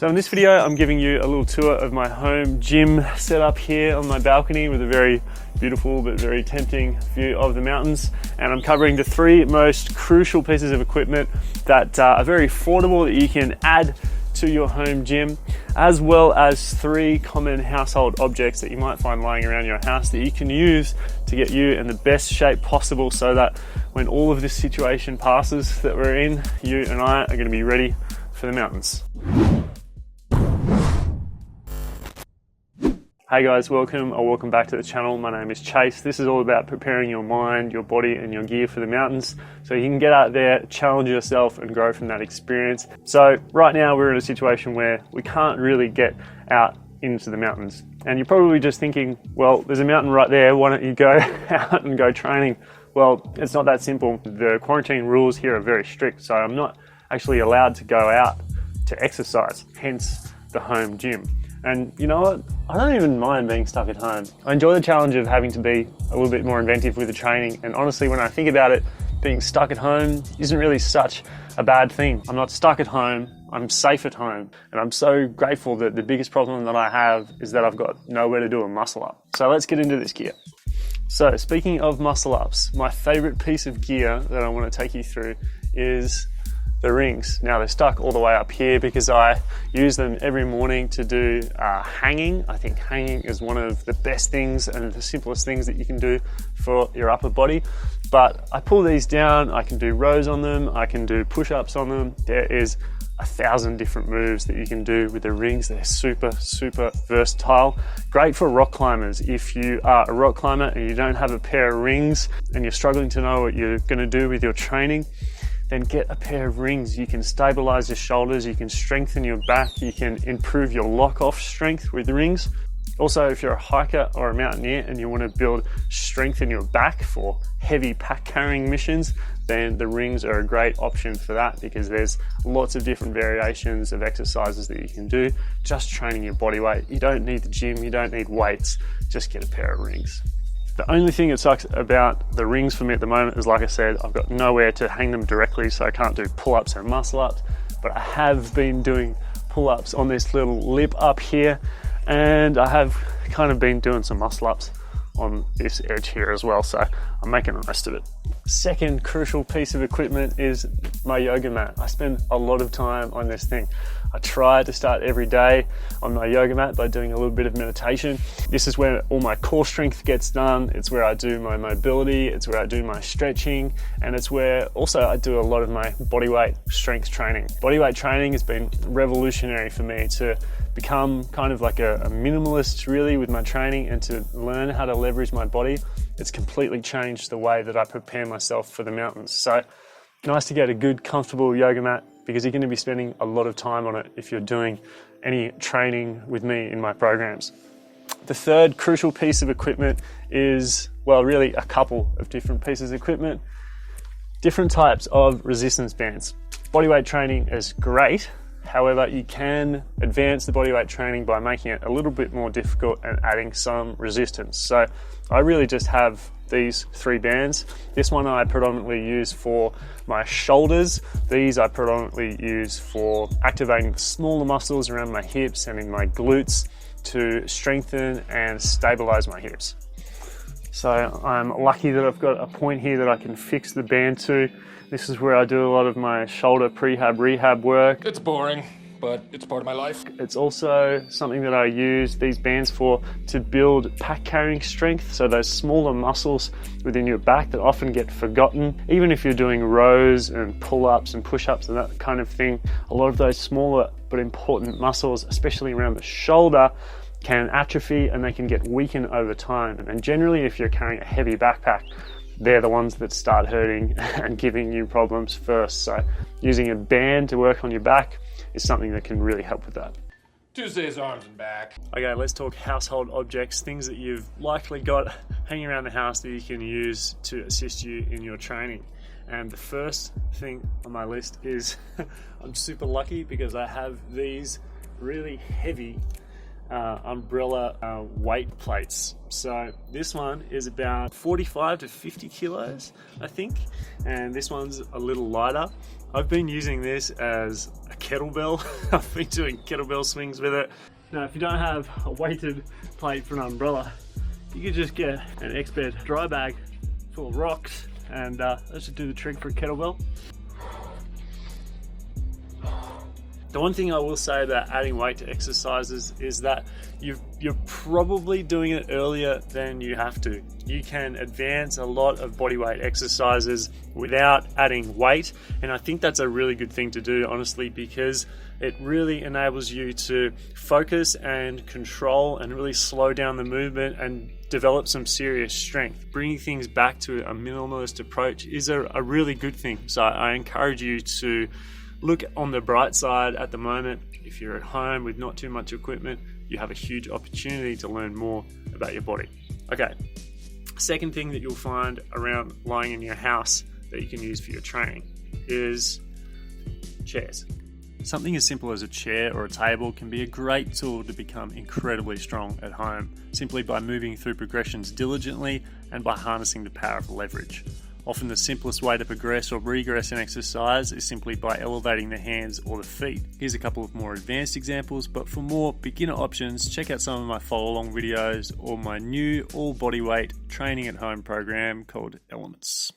So in this video, I'm giving you a little tour of my home gym set up here on my balcony with a very beautiful but very tempting view of the mountains. And I'm covering the three most crucial pieces of equipment that are very affordable that you can add to your home gym, as well as three common household objects that you might find lying around your house that you can use to get you in the best shape possible so that when all of this situation passes that we're in, you and I are going to be ready for the mountains. Hey guys, welcome back to the channel. My name is Chase. This is all about preparing your mind, your body and your gear for the mountains so you can get out there, challenge yourself and grow from that experience. So right now we're in a situation where we can't really get out into the mountains. And you're probably just thinking, well, there's a mountain right there, why don't you go out and go training? Well, it's not that simple. The quarantine rules here are very strict, so I'm not actually allowed to go out to exercise, hence the home gym. And you know what? I don't even mind being stuck at home. I enjoy the challenge of having to be a little bit more inventive with the training. And honestly, when I think about it, being stuck at home isn't really such a bad thing. I'm not stuck at home, I'm safe at home. And I'm so grateful that the biggest problem that I have is that I've got nowhere to do a muscle up. So let's get into this gear. So speaking of muscle ups, my favorite piece of gear that I want to take you through is the rings. Now they're stuck all the way up here because I use them every morning to do hanging. I think hanging is one of the best things and the simplest things that you can do for your upper body. But I pull these down, I can do rows on them, I can do push-ups on them. There is 1,000 different moves that you can do with the rings. They're super versatile. Great for rock climbers. If you are a rock climber and you don't have a pair of rings and you're struggling to know what you're going to do with your training, then get a pair of rings. You can stabilize your shoulders, you can strengthen your back, you can improve your lock-off strength with the rings. Also, if you're a hiker or a mountaineer and you want to build strength in your back for heavy pack carrying missions, then the rings are a great option for that because there's lots of different variations of exercises that you can do just training your body weight. You don't need the gym, you don't need weights, just get a pair of rings. The only thing that sucks about the rings for me at the moment is, like I said, I've got nowhere to hang them directly, so I can't do pull-ups and muscle-ups, but I have been doing pull-ups on this little lip up here, and I have kind of been doing some muscle-ups on this edge here as well, so I'm making the most of it. Second crucial piece of equipment is my yoga mat. I spend a lot of time on this thing. I try to start every day on my yoga mat by doing a little bit of meditation. This is where all my core strength gets done. It's where I do my mobility, it's where I do my stretching, and it's where also I do a lot of my bodyweight strength training. Bodyweight training has been revolutionary for me to become kind of like a minimalist really with my training and to learn how to leverage my body. It's completely changed the way that I prepare myself for the mountains. So nice to get a good, comfortable yoga mat because you're going to be spending a lot of time on it if you're doing any training with me in my programs. The third crucial piece of equipment is, well, really a couple of different pieces of equipment. Different types of resistance bands. Bodyweight training is great. However, you can advance the bodyweight training by making it a little bit more difficult and adding some resistance. So I really just have these three bands. This one I predominantly use for my shoulders. These I predominantly use for activating the smaller muscles around my hips and in my glutes to strengthen and stabilize my hips. So I'm lucky that I've got a point here that I can fix the band to. This is where I do a lot of my shoulder prehab rehab work. It's boring, but it's part of my life. It's also something that I use these bands for to build pack carrying strength. So those smaller muscles within your back that often get forgotten. Even if you're doing rows and pull-ups and push-ups and that kind of thing, a lot of those smaller but important muscles, especially around the shoulder, can atrophy and they can get weakened over time. And generally, if you're carrying a heavy backpack, they're the ones that start hurting and giving you problems first. So using a band to work on your back is something that can really help with that. Tuesday's arms and back. Okay, let's talk household objects, things that you've likely got hanging around the house that you can use to assist you in your training. And the first thing on my list is I'm super lucky because I have these really heavy umbrella weight plates. So this one is about 45 to 50 kilos, I think, and this one's a little lighter. I've been using this as a kettlebell. I've been doing kettlebell swings with it. Now, if you don't have a weighted plate for an umbrella, you could just get an X-Bed dry bag full of rocks, and that should do the trick for a kettlebell. The one thing I will say about adding weight to exercises is that you're probably doing it earlier than you have to. You can advance a lot of bodyweight exercises without adding weight, and I think that's a really good thing to do, honestly, because it really enables you to focus and control and really slow down the movement and develop some serious strength. Bringing things back to a minimalist approach is a really good thing. So I encourage you to look on the bright side at the moment. If you're at home with not too much equipment, you have a huge opportunity to learn more about your body. Okay, second thing that you'll find around lying in your house that you can use for your training is chairs. Something as simple as a chair or a table can be a great tool to become incredibly strong at home, simply by moving through progressions diligently and by harnessing the power of leverage. Often the simplest way to progress or regress an exercise is simply by elevating the hands or the feet. Here's a couple of more advanced examples, but for more beginner options, check out some of my follow-along videos or my new all bodyweight training at home program called Elements.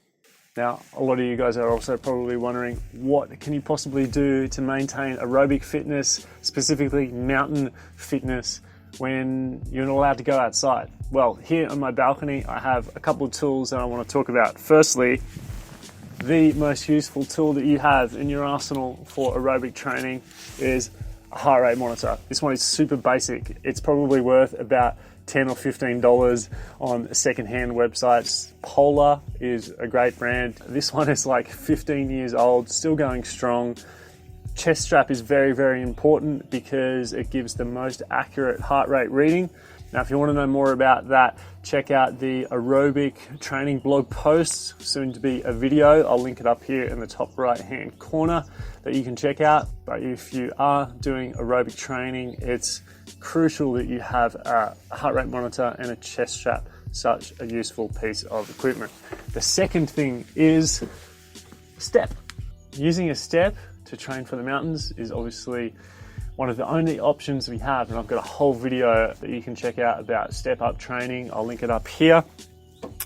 Now, a lot of you guys are also probably wondering, what can you possibly do to maintain aerobic fitness, specifically mountain fitness, when you're not allowed to go outside? Well, here on my balcony, I have a couple of tools that I want to talk about. Firstly, the most useful tool that you have in your arsenal for aerobic training is a heart rate monitor. This one is super basic. It's probably worth about $10 or $15 on secondhand websites. Polar is a great brand. This one is like 15 years old, still going strong. Chest strap is very, very important because it gives the most accurate heart rate reading. Now, if you want to know more about that, check out the Aerobic training blog post, soon to be a video. I'll link it up here in the top right hand corner that you can check out. But if you are doing aerobic training, it's crucial that you have a heart rate monitor and a chest strap, such a useful piece of equipment. The second thing is step. Using a step to train for the mountains is obviously one of the only options we have, and I've got a whole video that you can check out about step up training. I'll link it up here.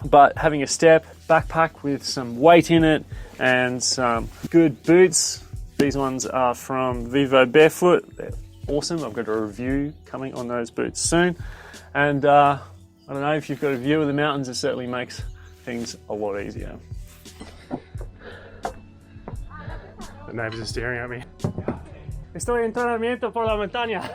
But having a step backpack with some weight in it and some good boots. These ones are from Vivo Barefoot. They're awesome. I've got a review coming on those boots soon. And I don't know, if you've got a view of the mountains, it certainly makes things a lot easier. The neighbors are staring at me. Estoy en entrenamiento por la montaña.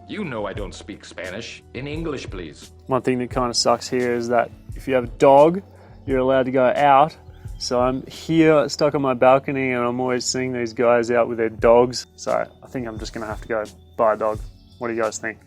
You know I don't speak Spanish. In English, please. One thing that kind of sucks here is that if you have a dog, you're allowed to go out. So I'm here stuck on my balcony and I'm always seeing these guys out with their dogs. So I think I'm just going to have to go buy a dog. What do you guys think?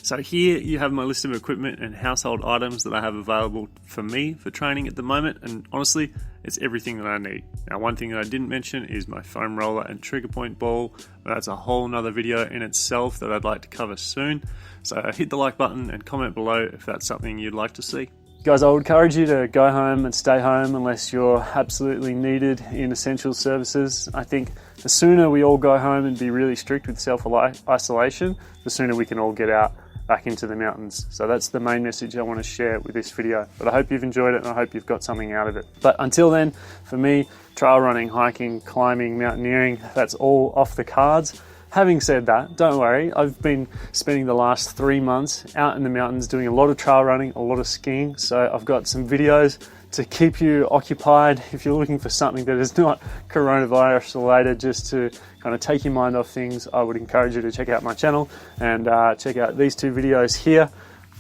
So here you have my list of equipment and household items that I have available for me for training at the moment, and honestly, it's everything that I need. Now, one thing that I didn't mention is my foam roller and trigger point ball, but that's a whole nother video in itself that I'd like to cover soon. So hit the like button and comment below if that's something you'd like to see. Guys, I would encourage you to go home and stay home unless you're absolutely needed in essential services. I think the sooner we all go home and be really strict with self-isolation, the sooner we can all get out back into the mountains. So that's the main message I want to share with this video. But I hope you've enjoyed it and I hope you've got something out of it. But until then, for me, trail running, hiking, climbing, mountaineering, that's all off the cards. Having said that, don't worry, I've been spending the last 3 months out in the mountains doing a lot of trail running, a lot of skiing, so I've got some videos to keep you occupied if you're looking for something that is not coronavirus related, just to kind of take your mind off things. I would encourage you to check out my channel and check out these two videos here.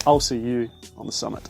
I'll see you on the summit.